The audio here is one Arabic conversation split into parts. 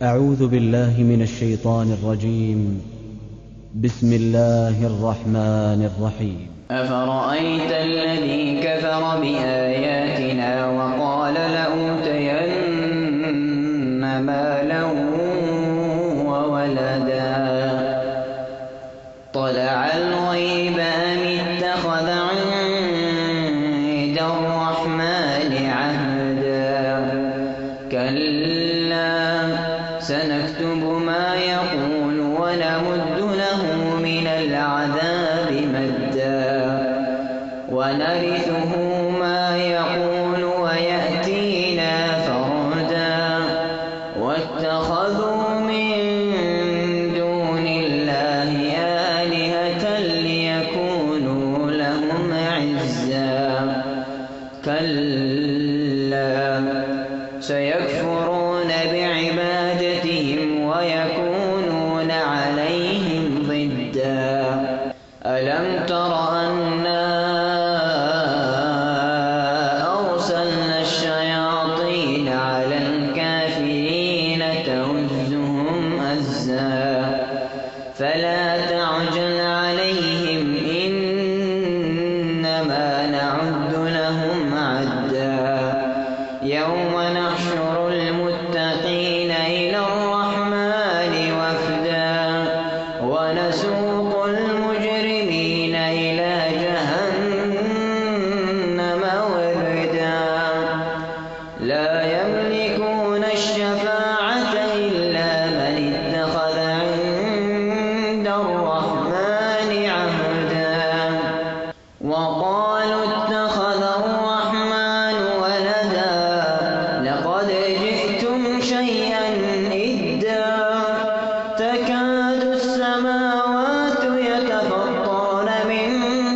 أعوذ بالله من الشيطان الرجيم. بسم الله الرحمن الرحيم. أفرأيت الذي كفر بآياتنا وقال لأوتين مالا وولدا طلع الغيب أم اتخذ عند الرحمن عهدا كلا سنكتب ما يقول ونمد له من العذاب مدا ونرثه ما يقول ويأتينا فردا واتخذوا من دون الله آلهة ليكونوا لهم عزا كلا سيكفرون بعبادتهم ويكونون عليهم ضدا ألم تر أنا أرسلنا الشياطين على الكافرين تؤزهم أزا فلا تعجل عليهم إنما نعد لهم عدا يوم نحشر المتقين إلى الرحمن وفدا ونسوق المجرمين إلى جهنم وردا لا يملكون الشفاعة إلا من اتخذ عند الرحمن عهدا وقالوا اتخذ الرحمن ولدا لقد جئتم شيئا إدا تكاد السماوات يتفطرن منه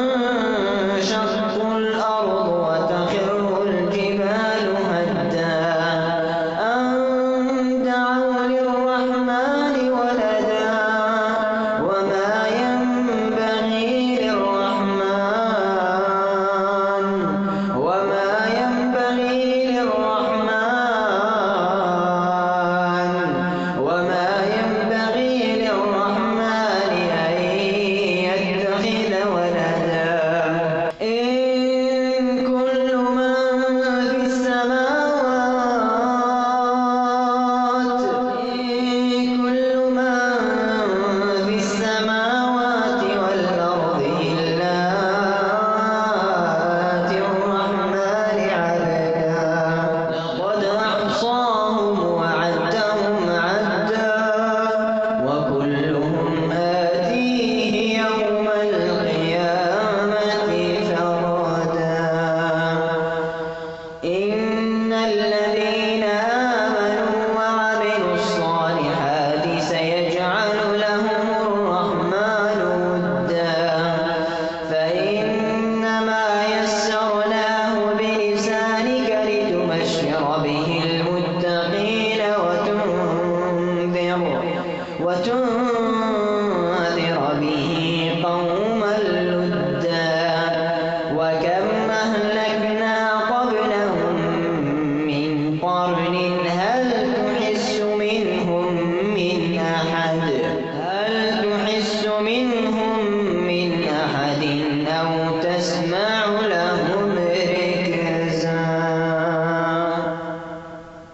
وتنشق الأرض وتخر الجبال هدا أن دعوا للرحمن ولدا وما ينبغي للرحمن أن يتخذ ولدا إن كل من في السماوات والأرض إلا آتي الرحمن عبدا لقد أحصاهم وعدهم عدا وكلهم آتيه يوم القيامة فردا إن الذين آمنوا وعملوا الصالحات سيجعل لهم الرحمن ودا فإنما يسرناه بلسانك لتبشر به المتقين وتنذر به قوما لدا وكم أهلكنا قبلهم من قرن هل تحس منهم من أحد